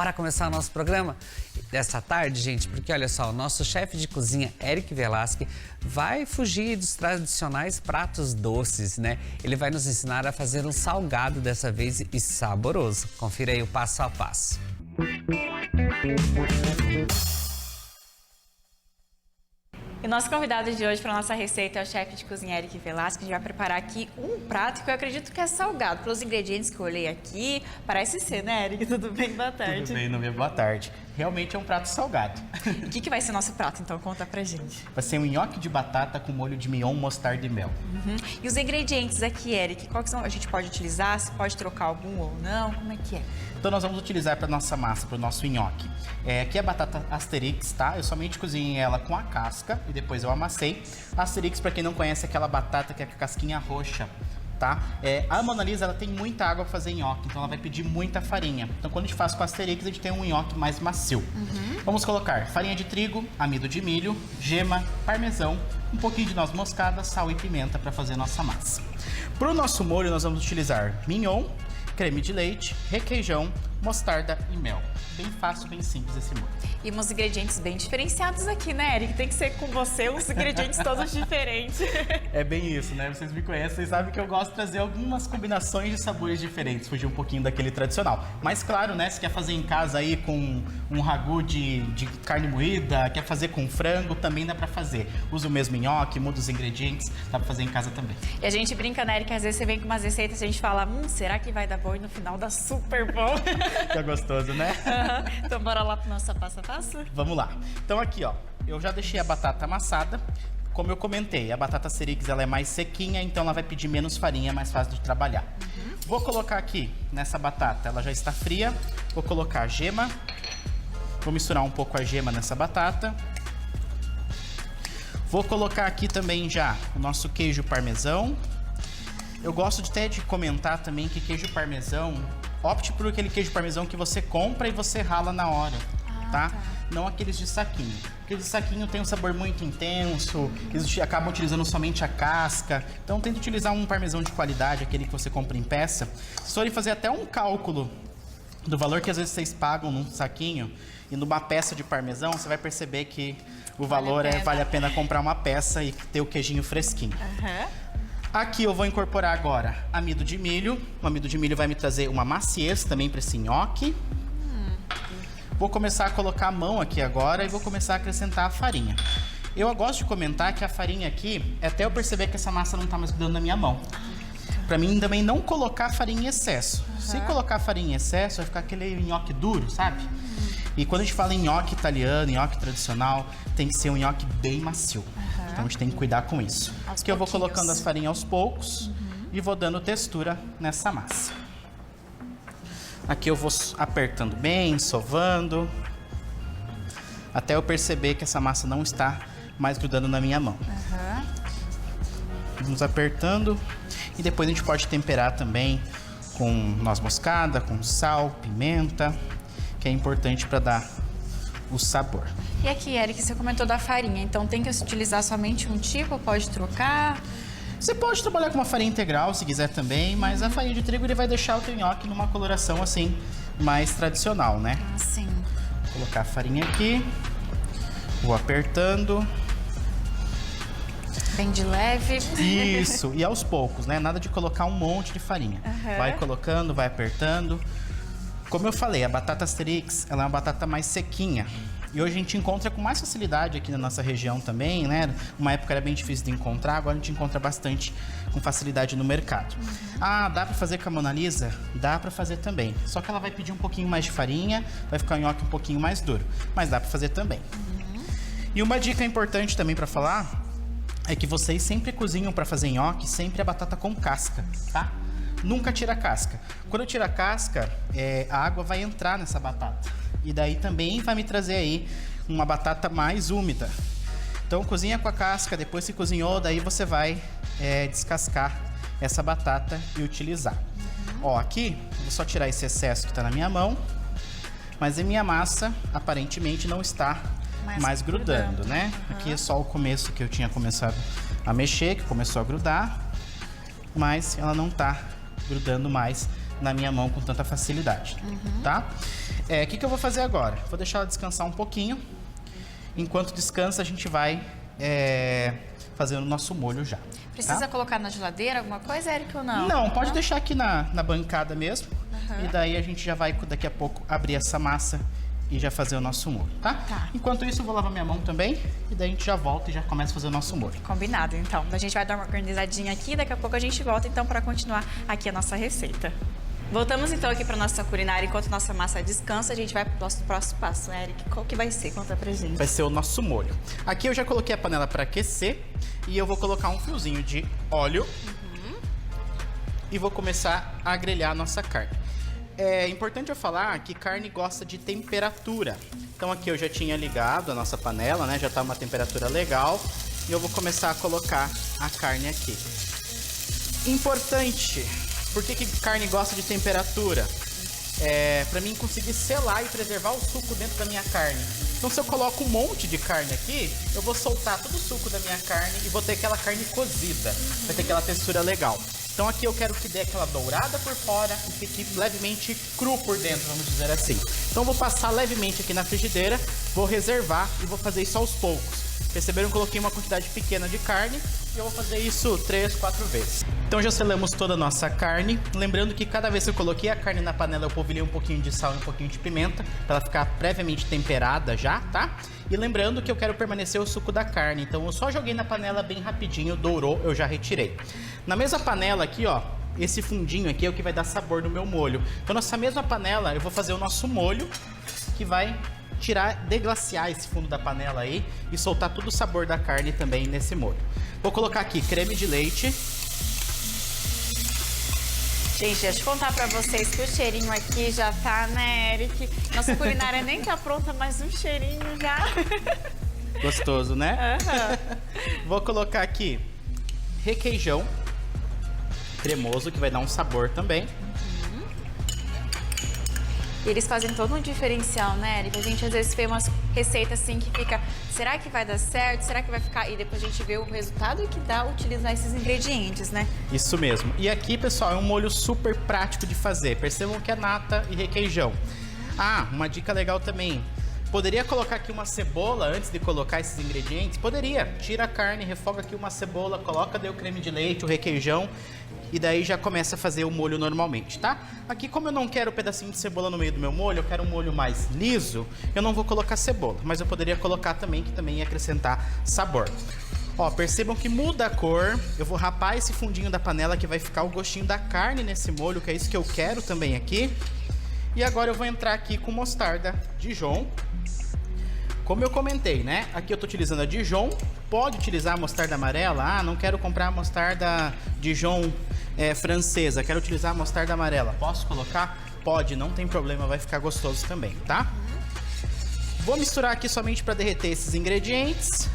Para começar o nosso programa dessa tarde, gente, porque olha só, o nosso chefe de cozinha, Eric Velasque, vai fugir dos tradicionais pratos doces, né? Ele vai nos ensinar a fazer um salgado dessa vez e saboroso. Confira aí o passo a passo. E o nosso convidado de hoje para a nossa receita é o chefe de cozinha Eric Velasque. A gente vai preparar aqui um prato que eu acredito que é salgado. Pelos ingredientes que eu olhei aqui, parece ser, né, Eric? Tudo bem? Boa tarde. Tudo bem, Nubia? Boa tarde. Realmente é um prato salgado. E o que vai ser nosso prato, então? Conta pra gente. Vai ser um nhoque de batata com molho de mignon, mostarda e mel. E os ingredientes aqui, Eric, qual que são? A gente pode utilizar? Se pode trocar algum ou não? Como é que é? Então nós vamos utilizar para nossa massa, para o nosso nhoque. Aqui é a batata Asterix, tá? Eu somente cozinhei ela com a casca e depois eu amassei. Asterix, para quem não conhece, é aquela batata que é com a casquinha roxa, tá? A Mona Lisa, ela tem muita água para fazer nhoque, então ela vai pedir muita farinha. Então quando a gente faz com a Asterix, a gente tem um nhoque mais macio. Vamos colocar farinha de trigo, amido de milho, gema, parmesão, um pouquinho de noz moscada, sal e pimenta para fazer a nossa massa. Para o nosso molho, nós vamos utilizar mignon, creme de leite, requeijão, mostarda e mel. Bem fácil, bem simples esse molho. E uns ingredientes bem diferenciados aqui, né, Eric? Tem que ser com você uns ingredientes todos diferentes. É bem isso, né? Vocês me conhecem, vocês sabem que eu gosto de trazer algumas combinações de sabores diferentes, fugir um pouquinho daquele tradicional. Mas claro, né, se quer fazer em casa aí com um ragu de carne moída, quer fazer com frango, também dá pra fazer. Usa o mesmo nhoque, muda os ingredientes, dá pra fazer em casa também. E a gente brinca, né, Eric? Às vezes você vem com umas receitas e a gente fala, será que vai dar bom? E no final dá super bom. Fica gostoso, né? Então bora lá pro nosso passo a passo? Vamos lá. Então aqui, ó, eu já deixei a batata amassada. Como eu comentei, a batata Asterix ela é mais sequinha, então ela vai pedir menos farinha, é mais fácil de trabalhar. Vou colocar aqui nessa batata, ela já está fria. Vou colocar a gema. Vou misturar um pouco a gema nessa batata. Vou colocar aqui também já o nosso queijo parmesão. Eu gosto até de comentar também que queijo parmesão, opte por aquele queijo parmesão que você compra e você rala na hora, tá? Não aqueles de saquinho. Aqueles de saquinho tem um sabor muito intenso, eles acabam utilizando somente a casca. Então tente utilizar um parmesão de qualidade, aquele que você compra em peça. Se forem fazer até um cálculo do valor que às vezes vocês pagam num saquinho e numa peça de parmesão, você vai perceber que o valor vale a pena comprar uma peça e ter o queijinho fresquinho. Aqui eu vou incorporar agora amido de milho. O amido de milho vai me trazer uma maciez também para esse nhoque. Vou começar a colocar a mão aqui agora e vou começar a acrescentar a farinha. Eu gosto de comentar que a farinha aqui, até eu perceber que essa massa não está mais grudando na minha mão. Para mim também não colocar farinha em excesso. Se colocar farinha em excesso, vai ficar aquele nhoque duro, sabe? E quando a gente fala em nhoque italiano, nhoque tradicional, tem que ser um nhoque bem macio. Então a gente tem que cuidar com isso. Aqui eu vou colocando as farinhas aos poucos e vou dando textura nessa massa. Aqui eu vou apertando bem, sovando, até eu perceber que essa massa não está mais grudando na minha mão. Vamos apertando e depois a gente pode temperar também com noz moscada, com sal, pimenta, que é importante para dar o sabor. E aqui, Eric, você comentou da farinha, então tem que utilizar somente um tipo, pode trocar? Você pode trabalhar com uma farinha integral se quiser também, mas a farinha de trigo ele vai deixar o teu nhoque numa coloração assim mais tradicional, né? Sim. Vou colocar a farinha aqui, vou apertando. Bem de leve. Isso, e aos poucos, né? Nada de colocar um monte de farinha. Vai colocando, vai apertando. Como eu falei, a batata Asterix, ela é uma batata mais sequinha. E hoje a gente encontra com mais facilidade aqui na nossa região também, né? Uma época era bem difícil de encontrar, agora a gente encontra bastante com facilidade no mercado. Dá pra fazer com a Mona Lisa? Dá pra fazer também. Só que ela vai pedir um pouquinho mais de farinha, vai ficar o nhoque um pouquinho mais duro. Mas dá pra fazer também. E uma dica importante também pra falar é que vocês sempre cozinham pra fazer nhoque, sempre a batata com casca, tá? Nunca tira a casca. Quando eu tiro a casca, a água vai entrar nessa batata. E daí também vai me trazer aí uma batata mais úmida. Então cozinha com a casca, depois que cozinhou, daí você vai descascar essa batata e utilizar. Ó, aqui, vou só tirar esse excesso que tá na minha mão. Mas a minha massa, aparentemente, não está mais grudando, né? Aqui é só o começo que eu tinha começado a mexer, que começou a grudar. Mas ela não tá grudando mais na minha mão com tanta facilidade, tá? O que eu vou fazer agora? Vou deixar ela descansar um pouquinho. Enquanto descansa, a gente vai fazendo o nosso molho já. Precisa colocar na geladeira alguma coisa, Eric, ou não? Não, pode deixar aqui na bancada mesmo. Uhum. E daí a gente já vai, daqui a pouco, abrir essa massa e já fazer o nosso molho, tá? Enquanto isso, eu vou lavar minha mão também. E daí a gente já volta e já começa a fazer o nosso molho. Combinado, então. A gente vai dar uma organizadinha aqui, daqui a pouco a gente volta, então, para continuar aqui a nossa receita. Voltamos, então, aqui para nossa culinária. Enquanto nossa massa descansa, a gente vai para o nosso próximo passo. Eric, qual que vai ser? Conta pra gente. Vai ser o nosso molho. Aqui eu já coloquei a panela para aquecer. E eu vou colocar um fiozinho de óleo. E vou começar a grelhar a nossa carne. É importante eu falar que carne gosta de temperatura. Então aqui eu já tinha ligado a nossa panela, né? Já tá uma temperatura legal. E eu vou começar a colocar a carne aqui. Importante, por que carne gosta de temperatura? Para mim conseguir selar e preservar o suco dentro da minha carne. Então se eu coloco um monte de carne aqui, eu vou soltar todo o suco da minha carne e vou ter aquela carne cozida. Vai ter aquela textura legal. Então aqui eu quero que dê aquela dourada por fora e fique levemente cru por dentro, vamos dizer assim. Então eu vou passar levemente aqui na frigideira, vou reservar e vou fazer isso aos poucos. Perceberam que eu coloquei uma quantidade pequena de carne e eu vou fazer isso 3, 4 vezes. Então já selamos toda a nossa carne. Lembrando que cada vez que eu coloquei a carne na panela, eu polvilhei um pouquinho de sal e um pouquinho de pimenta para ela ficar previamente temperada já, tá? E lembrando que eu quero permanecer o suco da carne, então eu só joguei na panela bem rapidinho, dourou, eu já retirei. Na mesma panela aqui, ó, esse fundinho aqui é o que vai dar sabor no meu molho. Então nessa mesma panela eu vou fazer o nosso molho, que vai deglaciar esse fundo da panela aí e soltar todo o sabor da carne também nesse molho. Vou colocar aqui creme de leite. Gente, deixa eu contar pra vocês que o cheirinho aqui já tá, né, Eric? Nossa culinária nem tá pronta, mas o cheirinho já... Gostoso, né? Vou colocar aqui requeijão cremoso, que vai dar um sabor também. Eles fazem todo um diferencial, né, Eric? A gente às vezes vê umas receitas assim que fica, será que vai dar certo? Será que vai ficar? E depois a gente vê o resultado que dá utilizar esses ingredientes, né? Isso mesmo. E aqui, pessoal, é um molho super prático de fazer. Percebam que é nata e requeijão. Ah, uma dica legal também. Poderia colocar aqui uma cebola antes de colocar esses ingredientes? Poderia. Tira a carne, refoga aqui uma cebola, coloca daí o creme de leite, o requeijão e daí já começa a fazer o molho normalmente, tá? Aqui, como eu não quero um pedacinho de cebola no meio do meu molho, eu quero um molho mais liso, eu não vou colocar cebola, mas eu poderia colocar também, que também ia acrescentar sabor. Ó, percebam que muda a cor. Eu vou rapar esse fundinho da panela que vai ficar o gostinho da carne nesse molho, que é isso que eu quero também aqui. E agora eu vou entrar aqui com mostarda Dijon. Como eu comentei, né? Aqui eu tô utilizando a Dijon. Pode utilizar a mostarda amarela. Ah, não quero comprar a mostarda Dijon francesa. Quero utilizar a mostarda amarela. Posso colocar? Pode, não tem problema. Vai ficar gostoso também, tá? Vou misturar aqui somente para derreter esses ingredientes.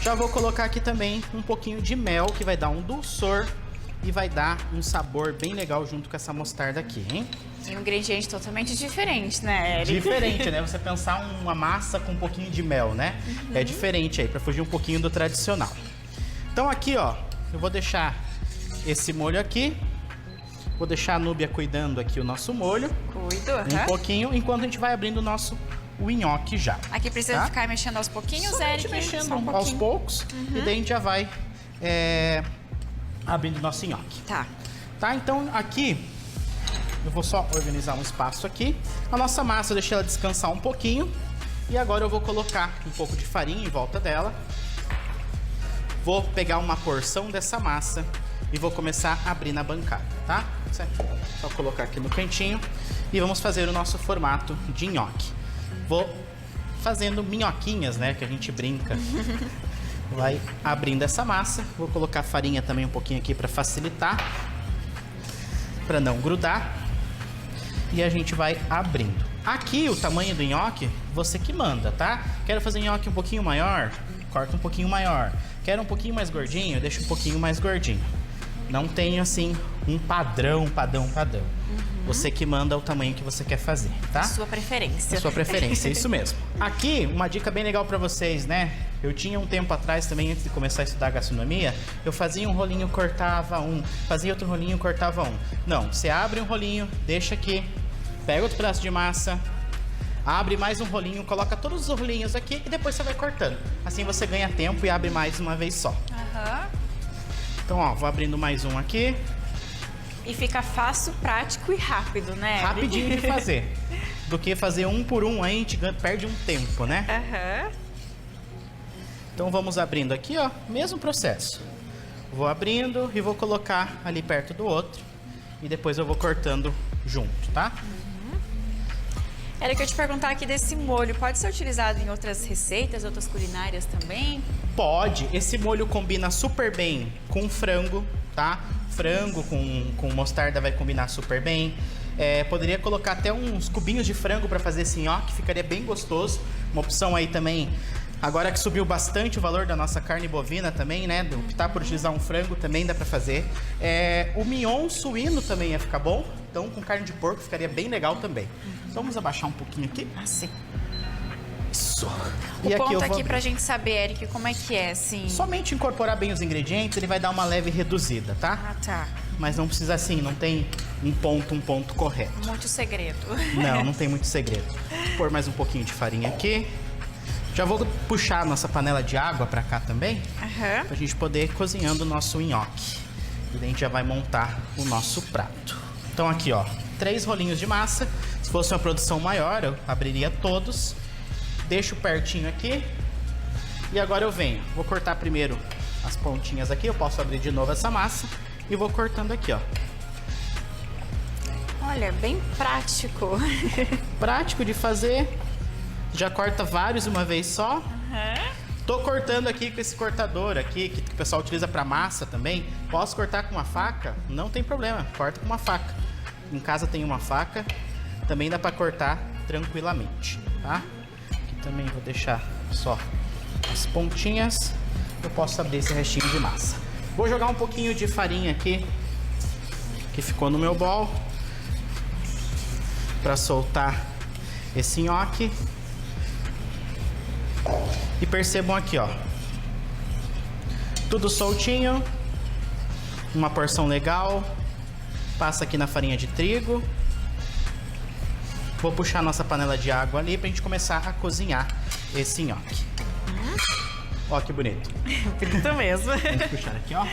Já vou colocar aqui também um pouquinho de mel, que vai dar um dulçor e vai dar um sabor bem legal junto com essa mostarda aqui, hein? E um ingrediente totalmente diferente, né, Eric? Diferente, né? Você pensar uma massa com um pouquinho de mel, né? É diferente aí, para fugir um pouquinho do tradicional. Então aqui, ó, eu vou deixar esse molho aqui. Vou deixar a Núbia cuidando aqui o nosso molho. Cuido, Um pouquinho, enquanto a gente vai abrindo o nhoque já. Aqui precisa ficar mexendo aos pouquinhos, Somente Eric? mexendo Só um aos pouquinho. poucos. E daí a gente já vai abrindo o nosso nhoque. Tá, então aqui eu vou só organizar um espaço aqui. A nossa massa eu deixei ela descansar um pouquinho. E agora eu vou colocar um pouco de farinha em volta dela. Vou pegar uma porção dessa massa e vou começar a abrir na bancada, tá? Só colocar aqui no cantinho. E vamos fazer o nosso formato de nhoque. Vou fazendo minhoquinhas, né? Que a gente brinca. Vai abrindo essa massa. Vou colocar farinha também um pouquinho aqui para facilitar, para não grudar. E a gente vai abrindo. Aqui o tamanho do nhoque, você que manda, tá? Quero fazer nhoque um pouquinho maior, corta um pouquinho maior. Quero um pouquinho mais gordinho, deixa um pouquinho mais gordinho. Não tenho assim um padrão. Você que manda o tamanho que você quer fazer, tá? Sua preferência. A sua preferência, isso mesmo. Aqui, uma dica bem legal para vocês, né? Eu tinha um tempo atrás também, antes de começar a estudar gastronomia, eu fazia um rolinho, cortava um, fazia outro rolinho, cortava um. Não, você abre um rolinho, deixa aqui, pega outro pedaço de massa, abre mais um rolinho, coloca todos os rolinhos aqui e depois você vai cortando. Assim você ganha tempo e abre mais uma vez só. Então, ó, vou abrindo mais um aqui. E fica fácil, prático e rápido, né? Rapidinho de fazer. Do que fazer um por um, aí a gente perde um tempo, né? Então vamos abrindo aqui, ó, mesmo processo. Vou abrindo e vou colocar ali perto do outro. E depois eu vou cortando junto, tá? Era que eu te perguntar aqui desse molho, pode ser utilizado em outras receitas, outras culinárias também? Pode, esse molho combina super bem com frango, tá? Frango com mostarda vai combinar super bem. Poderia colocar até uns cubinhos de frango para fazer esse nhoque, ficaria bem gostoso. Uma opção aí também, agora que subiu bastante o valor da nossa carne bovina também, né? Optar por utilizar um frango também dá para fazer. O mignon suíno também ia ficar bom, então com carne de porco ficaria bem legal também. Então vamos abaixar um pouquinho aqui. Sim. Isso. O ponto aqui pra gente saber, Eric, como é que é, assim? Somente incorporar bem os ingredientes, ele vai dar uma leve reduzida, tá? Ah, tá. Mas não precisa assim, não tem um ponto correto. Muito segredo. Não tem muito segredo. Vou pôr mais um pouquinho de farinha aqui. Já vou puxar a nossa panela de água pra cá também, pra gente poder ir cozinhando o nosso nhoque. E daí a gente já vai montar o nosso prato. Então aqui, ó, 3 rolinhos de massa. Se fosse uma produção maior, eu abriria todos. Deixo pertinho aqui. E agora eu venho. Vou cortar primeiro as pontinhas aqui. Eu posso abrir de novo essa massa. E vou cortando aqui, ó. Olha, bem prático. Prático de fazer. Já corta vários de uma vez só. Tô cortando aqui com esse cortador aqui, que o pessoal utiliza para massa também. Posso cortar com uma faca? Não tem problema, corta com uma faca. Em casa tem uma faca, também dá para cortar tranquilamente, tá? Aqui também vou deixar só as pontinhas. Eu posso abrir esse restinho de massa. Vou jogar um pouquinho de farinha aqui, que ficou no meu bol, para soltar esse nhoque. E percebam aqui, ó, tudo soltinho, uma porção legal. Passa aqui na farinha de trigo. Vou puxar a nossa panela de água ali pra gente começar a cozinhar esse nhoque. Ó que bonito. Bonito mesmo. Vamos puxar aqui, ó.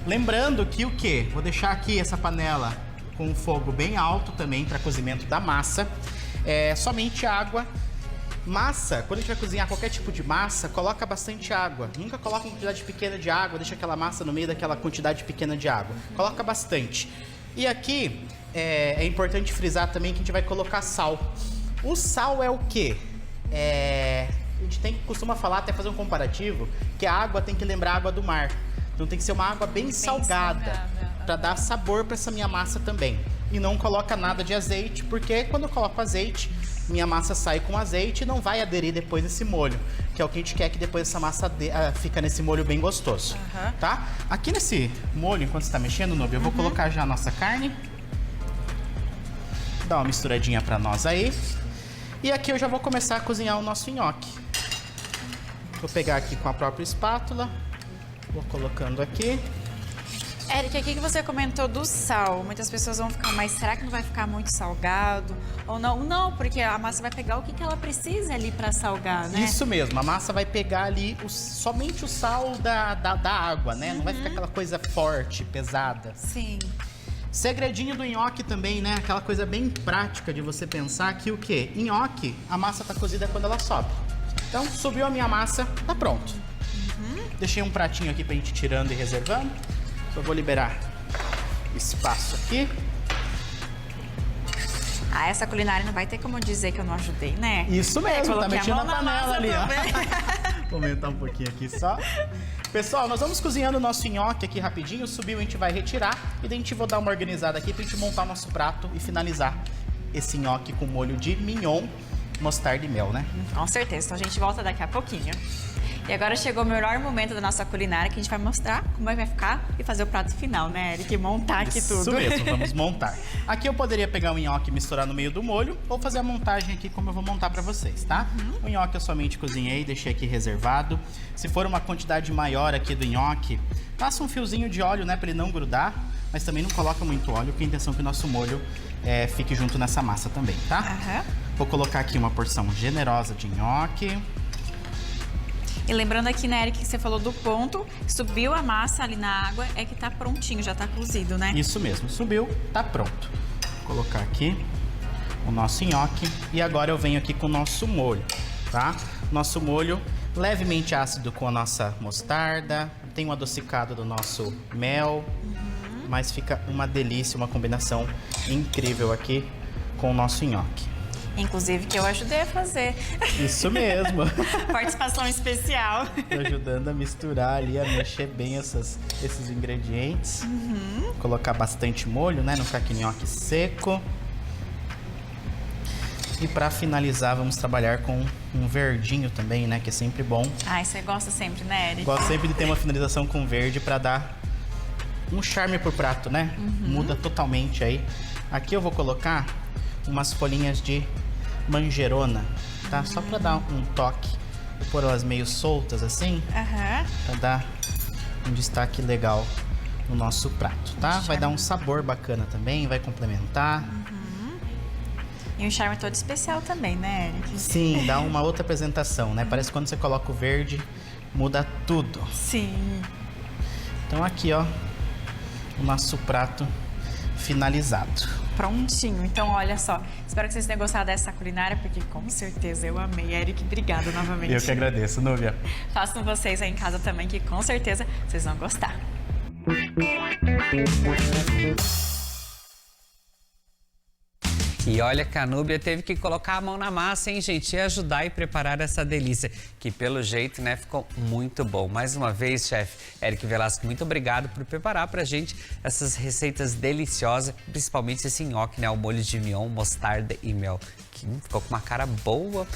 Lembrando que o quê? Vou deixar aqui essa panela com o fogo bem alto também para cozimento da massa. Somente água. Massa, quando a gente vai cozinhar qualquer tipo de massa, coloca bastante água. Nunca coloca uma quantidade pequena de água, deixa aquela massa no meio daquela quantidade pequena de água. Coloca bastante. E aqui é importante frisar também que a gente vai colocar sal. O sal é o quê? A gente costuma falar, até fazer um comparativo, que a água tem que lembrar a água do mar. Então tem que ser uma água bem salgada, para dar sabor para essa minha massa também. E não coloca nada de azeite, porque quando eu coloco azeite, minha massa sai com azeite e não vai aderir depois nesse molho, que é o que a gente quer, que depois essa massa fica nesse molho bem gostoso, tá? Aqui nesse molho, enquanto você tá mexendo, Nubia, eu vou colocar já a nossa carne. Dá uma misturadinha pra nós aí. E aqui eu já vou começar a cozinhar o nosso nhoque. Vou pegar aqui com a própria espátula, vou colocando aqui. Eric, aqui que você comentou do sal, muitas pessoas vão ficar, mas será que não vai ficar muito salgado? Ou não? Não, porque a massa vai pegar o que ela precisa ali para salgar, né? Isso mesmo, a massa vai pegar ali somente o sal da água, né? Não vai ficar aquela coisa forte, pesada. Sim. Segredinho do nhoque também, né? Aquela coisa bem prática de você pensar que o quê? Nhoque, a massa tá cozida quando ela sobe. Então, subiu a minha massa, tá pronto. Deixei um pratinho aqui pra gente ir tirando e reservando. Eu vou liberar espaço aqui. Essa culinária não vai ter como dizer que eu não ajudei, né? Isso mesmo, tá mexendo na panela ali, ó. Vou aumentar um pouquinho aqui só. Pessoal, nós vamos cozinhando o nosso nhoque aqui rapidinho. Subiu, a gente vai retirar. E daí a gente vai dar uma organizada aqui pra gente montar o nosso prato e finalizar esse nhoque com molho de mignon, mostarda e mel, né? Com certeza. Então a gente volta daqui a pouquinho. E agora chegou o melhor momento da nossa culinária, que a gente vai mostrar como é que vai ficar e fazer o prato final, né, Eric? Montar aqui tudo. Isso mesmo, vamos montar. Aqui eu poderia pegar o nhoque e misturar no meio do molho ou fazer a montagem aqui como eu vou montar pra vocês, tá? O nhoque eu somente cozinhei, deixei aqui reservado. Se for uma quantidade maior aqui do nhoque, passa um fiozinho de óleo, né, pra ele não grudar, mas também não coloca muito óleo, porque a intenção é que o nosso molho fique junto nessa massa também, tá? Vou colocar aqui uma porção generosa de nhoque. E lembrando aqui, né, Eric, que você falou do ponto, subiu a massa ali na água, é que tá prontinho, já tá cozido, né? Isso mesmo, subiu, tá pronto. Vou colocar aqui o nosso nhoque e agora eu venho aqui com o nosso molho, tá? Nosso molho levemente ácido com a nossa mostarda, tem um adocicado do nosso mel, mas fica uma delícia, uma combinação incrível aqui com o nosso nhoque. Inclusive que eu ajudei a fazer. Isso mesmo. Participação especial. Tô ajudando a misturar ali, a mexer bem esses ingredientes. Colocar bastante molho, né? Não ficar aqui nhoque seco. E pra finalizar, vamos trabalhar com um verdinho também, né? Que é sempre bom. Ai, você gosta sempre, né, Eric? Gosto sempre de ter uma finalização com verde pra dar um charme pro prato, né? Muda totalmente aí. Aqui eu vou colocar umas folhinhas de manjerona, tá? Só pra dar um toque. Vou pôr elas meio soltas assim, pra dar um destaque legal no nosso prato, tá? Vai dar um sabor bacana também, vai complementar. E um charme todo especial também, né, Eric? Sim, dá uma outra apresentação, né? Parece que quando você coloca o verde, muda tudo. Sim. Então aqui, ó, o nosso prato finalizado. Prontinho. Então, olha só. Espero que vocês tenham gostado dessa culinária, porque com certeza eu amei. Eric, obrigada novamente. Eu que agradeço, Núbia. Façam vocês aí em casa também, que com certeza vocês vão gostar. E olha que a Núbia teve que colocar a mão na massa, hein, gente? E ajudar e preparar essa delícia, que pelo jeito, né, ficou muito bom. Mais uma vez, chefe Eric Velasco, muito obrigado por preparar pra gente essas receitas deliciosas, principalmente esse nhoque, né, o molho de mignon, mostarda e mel, que ficou com uma cara boa.